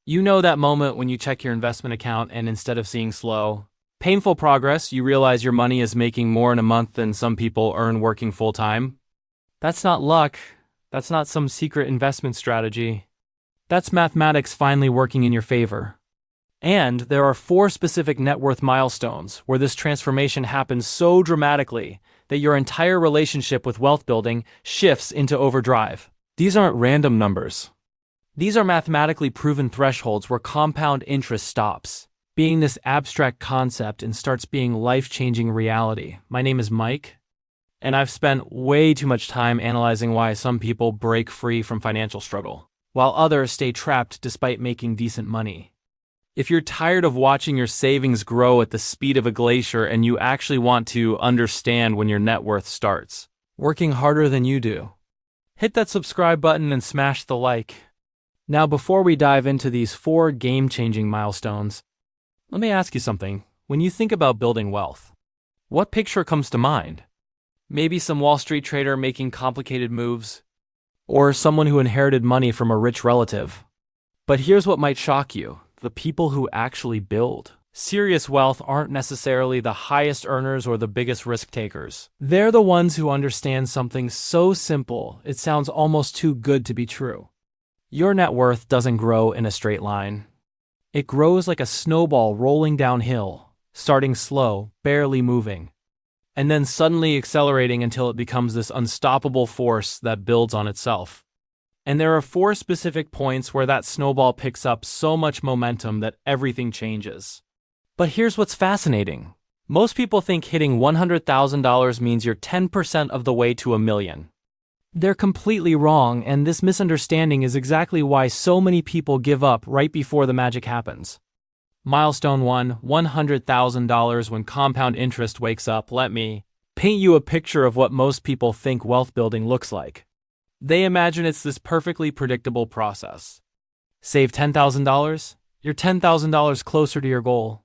You know that moment when you check your investment account and instead of seeing slow, painful progress, you realize your money is making more in a month than some people earn working full-time? That's not luck. That's not some secret investment strategy. That's mathematics finally working in your favor. And there are 4 specific net worth milestones where this transformation happens so dramatically that your entire relationship with wealth building shifts into overdrive. These aren't random numbers. These are mathematically proven thresholds where compound interest stops being this abstract concept and starts being life-changing reality. My name is Mike, and I've spent way too much time analyzing why some people break free from financial struggle, while others stay trapped despite making decent money. If you're tired of watching your savings grow at the speed of a glacier and you actually want to understand when your net worth starts working harder than you do, hit that subscribe button and smash the like. Now, before we dive into these 4 game-changing milestones, let me ask you something. When you think about building wealth, what picture comes to mind? Maybe some Wall Street trader making complicated moves, or someone who inherited money from a rich relative. But here's what might shock you. The people who actually build serious wealth aren't necessarily the highest earners or the biggest risk takers. They're the ones who understand something so simple it sounds almost too good to be true. Your net worth doesn't grow in a straight line. It grows like a snowball rolling downhill, starting slow, barely moving, and then suddenly accelerating until it becomes this unstoppable force that builds on itself. And there are 4 specific points where that snowball picks up so much momentum that everything changes. But here's what's fascinating. Most people think hitting $100,000 means you're 10% of the way to $1 million. They're completely wrong, and this misunderstanding is exactly why so many people give up right before the magic happens. Milestone 1, $100,000 when compound interest wakes up. Let me paint you a picture of what most people think wealth building looks like. They imagine it's this perfectly predictable process. Save $10,000, you're $10,000 closer to your goal.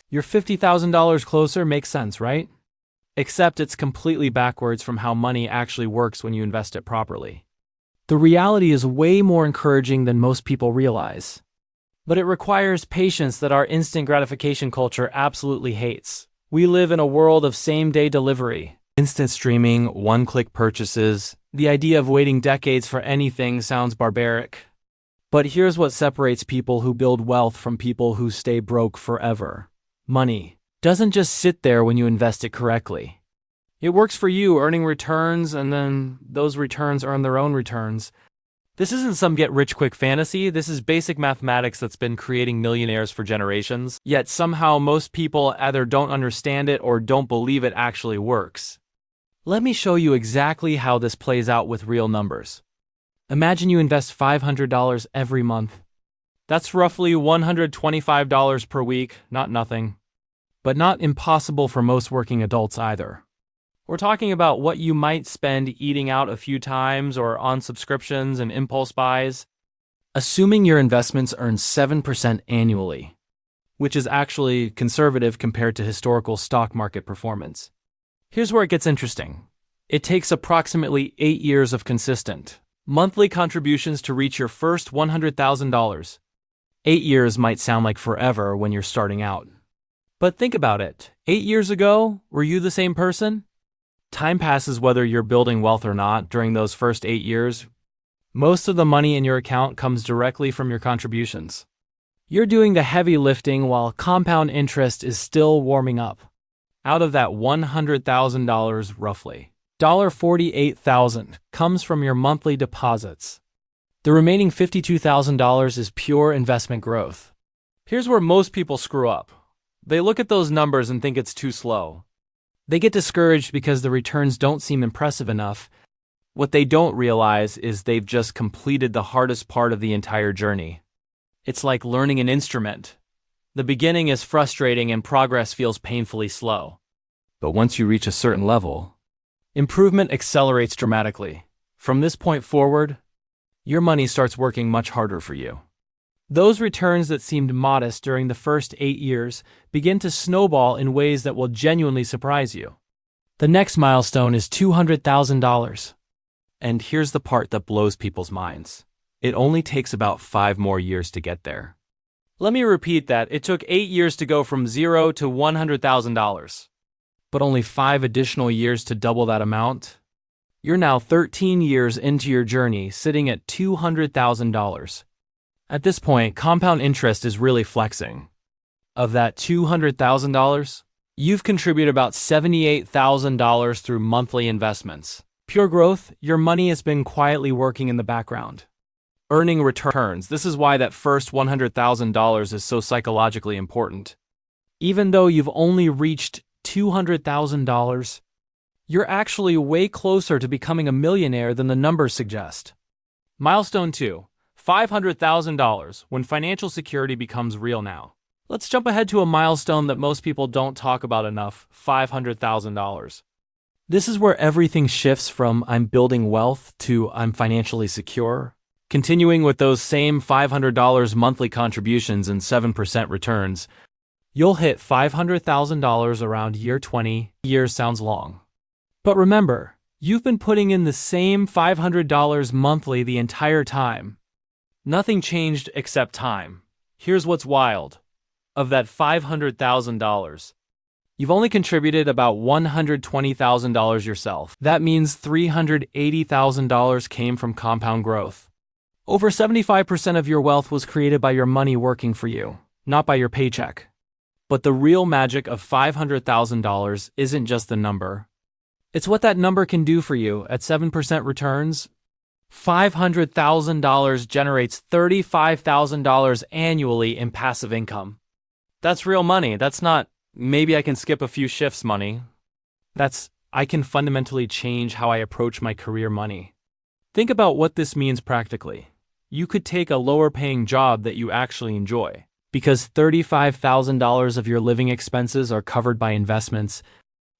You're $50,000 closer, makes sense, right? Except it's completely backwards from how money actually works when you invest it properly. The reality is way more encouraging than most people realize. But it requires patience that our instant gratification culture absolutely hates. We live in a world of same-day delivery, instant streaming, one-click purchases. The idea of waiting decades for anything sounds barbaric. But here's what separates people who build wealth from people who stay broke forever. Money doesn't just sit there when you invest it correctly. It works for you, earning returns, and then those returns earn their own returns. This isn't some get-rich-quick fantasy. This is basic mathematics that's been creating millionaires for generations. Yet somehow most people either don't understand it or don't believe it actually works. Let me show you exactly how this plays out with real numbers. Imagine you invest $500 every month. That's roughly $125 per week, not nothing. But not impossible for most working adults either. We're talking about what you might spend eating out a few times or on subscriptions and impulse buys. Assuming your investments earn 7% annually, which is actually conservative compared to historical stock market performance. Here's where it gets interesting. It takes approximately 8 years of consistent monthly contributions to reach your first $100,000. 8 years might sound like forever when you're starting out. But think about it. 8 years ago, were you the same person? Time passes whether you're building wealth or not during those first 8 years. Most of the money in your account comes directly from your contributions. You're doing the heavy lifting while compound interest is still warming up. Out of that $100,000 roughly, $48,000 comes from your monthly deposits. The remaining $52,000 is pure investment growth. Here's where most people screw up. They look at those numbers and think it's too slow. They get discouraged because the returns don't seem impressive enough. What they don't realize is they've just completed the hardest part of the entire journey. It's like learning an instrument. The beginning is frustrating and progress feels painfully slow. But once you reach a certain level, improvement accelerates dramatically. From this point forward, your money starts working much harder for you. Those returns that seemed modest during the first 8 years begin to snowball in ways that will genuinely surprise you. The next milestone is $200,000. And here's the part that blows people's minds. It only takes about 5 more years to get there. Let me repeat that. It took 8 years to go from $0 to $100,000. But only 5 additional years to double that amount? You're now 13 years into your journey, sitting at $200,000. At this point, compound interest is really flexing. Of that $200,000, you've contributed about $78,000 through monthly investments. Pure growth, your money has been quietly working in the background. Earning returns, this is why that first $100,000 is so psychologically important. Even though you've only reached $200,000, you're actually way closer to becoming a millionaire than the numbers suggest. Milestone 2, $500,000, when financial security becomes real now. Let's jump ahead to a milestone that most people don't talk about enough, $500,000. This is where everything shifts from I'm building wealth to I'm financially secure. Continuing with those same $500 monthly contributions and 7% returns, you'll hit $500,000 around year 20. Years sounds long. But remember, you've been putting in the same $500 monthly the entire time. Nothing changed except time. Here's what's wild. Of that $500,000, you've only contributed about $120,000 yourself. That means $380,000 came from compound growth. Over 75% of your wealth was created by your money working for you, not by your paycheck. But the real magic of $500,000 isn't just the number. It's what that number can do for you at 7% returns. $500,000 generates $35,000 annually in passive income. That's real money. That's not, maybe I can skip a few shifts money. That's, I can fundamentally change how I approach my career money. Think about what this means practically. You could take a lower-paying job that you actually enjoy. Because $35,000 of your living expenses are covered by investments,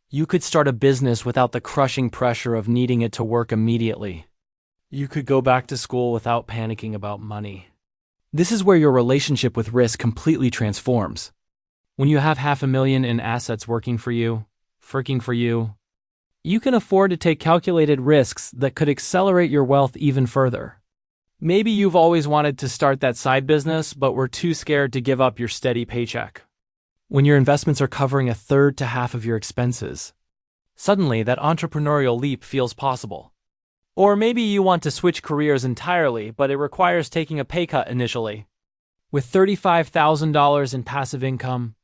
you could start a business without the crushing pressure of needing it to work immediately. You could go back to school without panicking about money. This is where your relationship with risk completely transforms. When you have $500,000 in assets working for you, you can afford to take calculated risks that could accelerate your wealth even further. Maybe you've always wanted to start that side business, but were too scared to give up your steady paycheck. When your investments are covering a third to half of your expenses, suddenly that entrepreneurial leap feels possible. Or maybe you want to switch careers entirely, but it requires taking a pay cut initially. With $35,000 in passive income,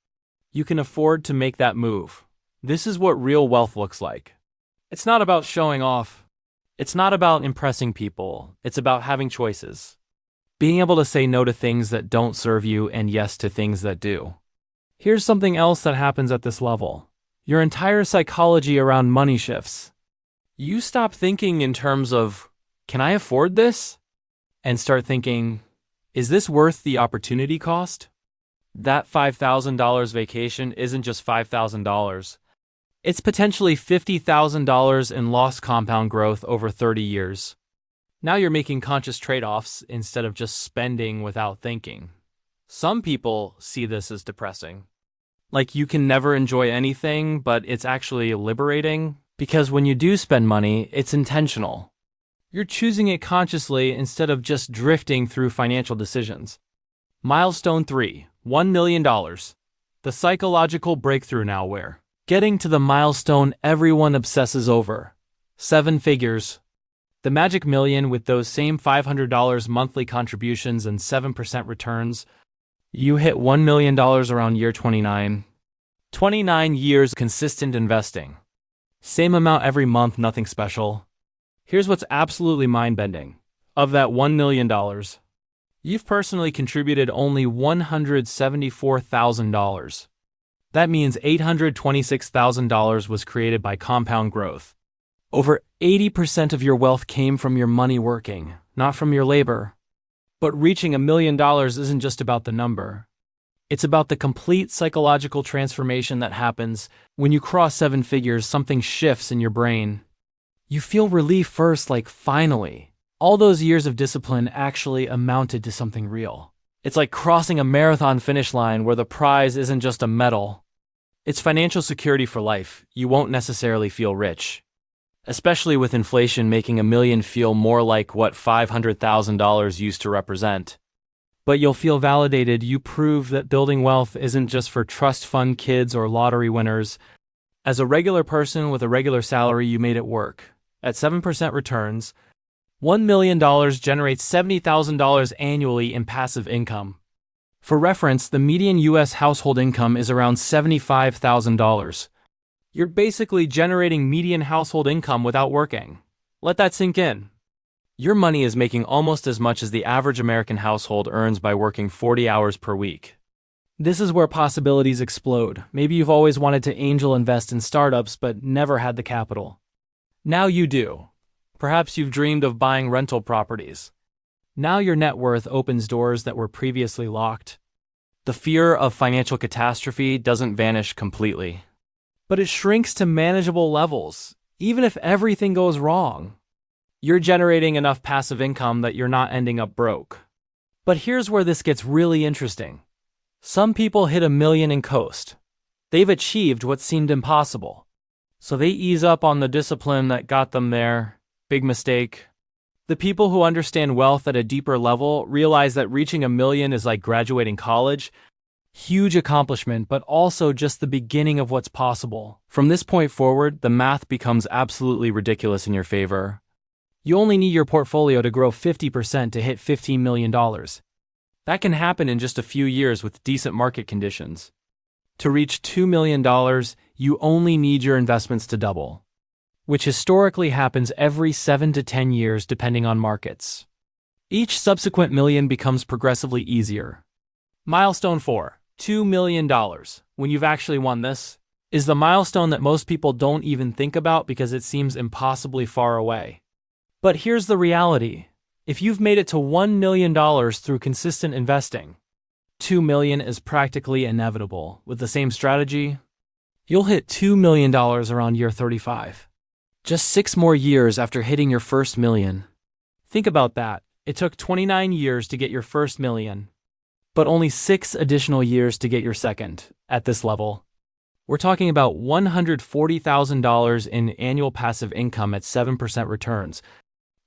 you can afford to make that move. This is what real wealth looks like. It's not about showing off. It's not about impressing people. It's about having choices. Being able to say no to things that don't serve you and yes to things that do. Here's something else that happens at this level. Your entire psychology around money shifts. You stop thinking in terms of, can I afford this? And start thinking, is this worth the opportunity cost? That $5,000 vacation isn't just $5,000. It's potentially $50,000 in lost compound growth over 30 years. Now you're making conscious trade-offs instead of just spending without thinking. Some people see this as depressing. Like you can never enjoy anything, but it's actually liberating. Because when you do spend money, it's intentional. You're choosing it consciously instead of just drifting through financial decisions. Milestone 3, $1 million. The psychological breakthrough now where getting to the milestone everyone obsesses over. 7 figures. The magic million with those same $500 monthly contributions and 7% returns. You hit $1 million around year 29. 29 years consistent investing. Same amount every month, nothing special. Here's what's absolutely mind-bending. Of that $1 million, you've personally contributed only $174,000. That means $826,000 was created by compound growth. Over 80% of your wealth came from your money working, not from your labor. But reaching $1 million isn't just about the number. It's about the complete psychological transformation that happens when you cross 7 figures. Something shifts in your brain. You feel relief first, like finally. All those years of discipline actually amounted to something real. It's like crossing a marathon finish line where the prize isn't just a medal. It's financial security for life. You won't necessarily feel rich. especially with inflation making a million feel more like what $500,000 used to represent. But you'll feel validated. You prove that building wealth isn't just for trust fund kids or lottery winners. As a regular person with a regular salary, you made it work. At 7% returns, $1 million generates $70,000 annually in passive income. For reference, the median U.S. household income is around $75,000. You're basically generating median household income without working. Let that sink in. Your money is making almost as much as the average American household earns by working 40 hours per week. This is where possibilities explode. Maybe you've always wanted to angel invest in startups but never had the capital. Now you do. Perhaps you've dreamed of buying rental properties. Now your net worth opens doors that were previously locked. The fear of financial catastrophe doesn't vanish completely, but it shrinks to manageable levels, even if everything goes wrong. You're generating enough passive income that you're not ending up broke. But here's where this gets really interesting. Some people hit $1 million and coast. They've achieved what seemed impossible. So they ease up on the discipline that got them there. Big mistake. The people who understand wealth at a deeper level realize that reaching $1 million is like graduating college. Huge accomplishment, but also just the beginning of what's possible. From this point forward, the math becomes absolutely ridiculous in your favor. You only need your portfolio to grow 50% to hit $15 million. That can happen in just a few years with decent market conditions. To reach $2 million, you only need your investments to double, which historically happens every 7 to 10 years depending on markets. Each subsequent million becomes progressively easier. Milestone 4, $2 million. When you've actually won this, is the milestone that most people don't even think about because it seems impossibly far away. But here's the reality. If you've made it to $1 million through consistent investing, $2 million is practically inevitable. With the same strategy, you'll hit $2 million around year 35. Just 6 more years after hitting your first million. Think about that. It took 29 years to get your first million, but only 6 additional years to get your second. At this level, we're talking about $140,000 in annual passive income at 7% returns.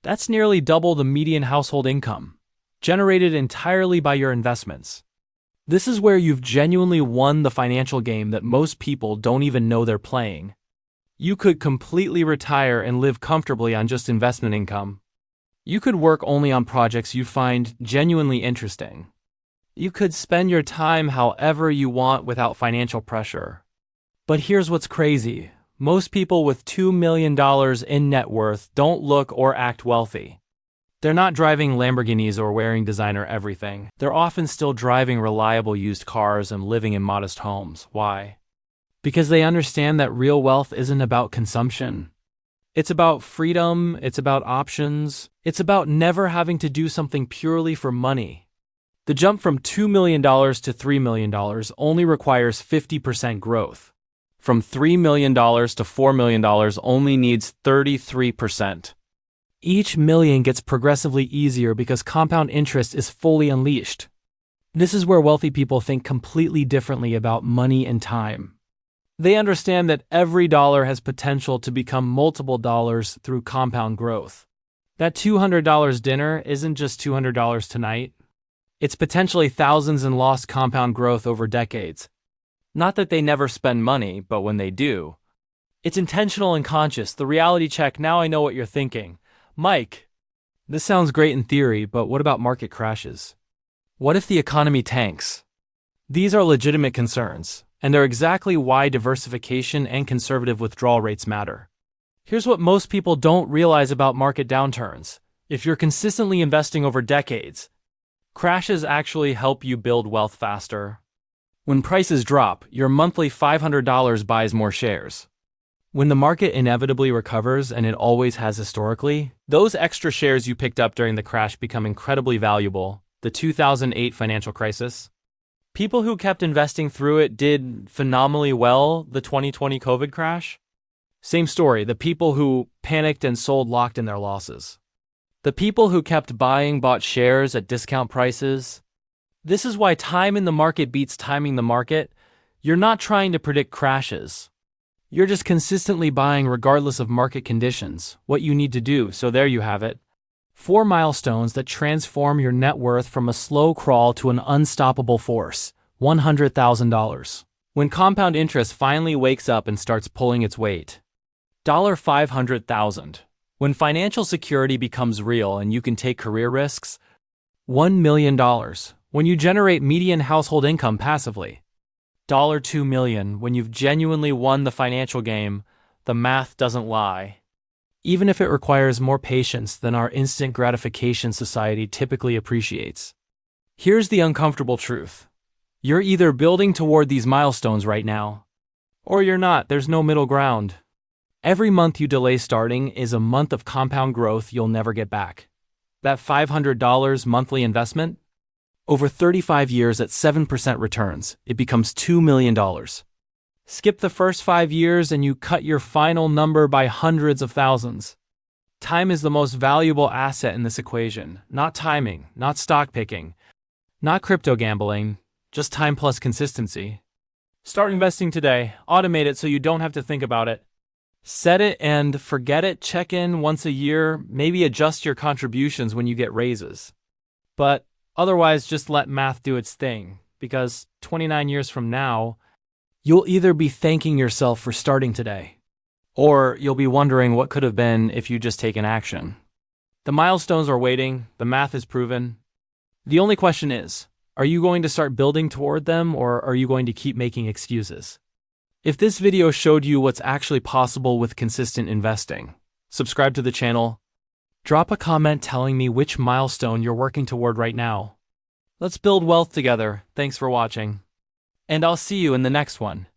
That's nearly double the median household income, generated entirely by your investments. This is where you've genuinely won the financial game that most people don't even know they're playing. You could completely retire and live comfortably on just investment income. You could work only on projects you find genuinely interesting. You could spend your time however you want without financial pressure. But here's what's crazy. Most people with $2 million in net worth don't look or act wealthy. They're not driving Lamborghinis or wearing designer everything. They're often still driving reliable used cars and living in modest homes. Why? Because they understand that real wealth isn't about consumption. It's about freedom, it's about options, it's about never having to do something purely for money. The jump from $2 million to $3 million only requires 50% growth. From $3 million to $4 million only needs 33%. Each million gets progressively easier because compound interest is fully unleashed. This is where wealthy people think completely differently about money and time. They understand that every dollar has potential to become multiple dollars through compound growth. That $200 dinner isn't just $200 tonight. It's potentially thousands in lost compound growth over decades. Not that they never spend money, but when they do, it's intentional and conscious. The reality check. Now I know what you're thinking. Mike, this sounds great in theory, but what about market crashes? What if the economy tanks? These are legitimate concerns, and they're exactly why diversification and conservative withdrawal rates matter. Here's what most people don't realize about market downturns. If you're consistently investing over decades, crashes actually help you build wealth faster. When prices drop, your monthly $500 buys more shares. When the market inevitably recovers, and it always has historically, those extra shares you picked up during the crash become incredibly valuable. The 2008 financial crisis. People who kept investing through it did phenomenally well. The 2020 COVID crash. Same story. The people who panicked and sold locked in their losses. The people who kept buying bought shares at discount prices. This is why time in the market beats timing the market. You're not trying to predict crashes. You're just consistently buying regardless of market conditions, what you need to do, so there you have it. 4 milestones that transform your net worth from a slow crawl to an unstoppable force. $100,000. When compound interest finally wakes up and starts pulling its weight. $500,000. When financial security becomes real and you can take career risks. $1 million. When you generate median household income passively. $2 million. When you've genuinely won the financial game, the math doesn't lie. Even if it requires more patience than our instant gratification society typically appreciates. Here's the uncomfortable truth. You're either building toward these milestones right now, or you're not. There's no middle ground. Every month you delay starting is a month of compound growth you'll never get back. That $500 monthly investment? Over 35 years at 7% returns, it becomes $2 million. Skip the first 5 years and you cut your final number by hundreds of thousands. Time is the most valuable asset in this equation. Not timing, not stock picking, not crypto gambling, just time plus consistency. Start investing today. Automate it so you don't have to think about it. Set it and forget it. Check in once a year. Maybe adjust your contributions when you get raises. But otherwise, just let math do its thing, because 29 years from now, you'll either be thanking yourself for starting today, or you'll be wondering what could have been if you just taken action. The milestones are waiting. The math is proven. The only question is, are you going to start building toward them, or are you going to keep making excuses? If this video showed you what's actually possible with consistent investing, subscribe to the channel. Drop a comment telling me which milestone you're working toward right now. Let's build wealth together. Thanks for watching. And I'll see you in the next one.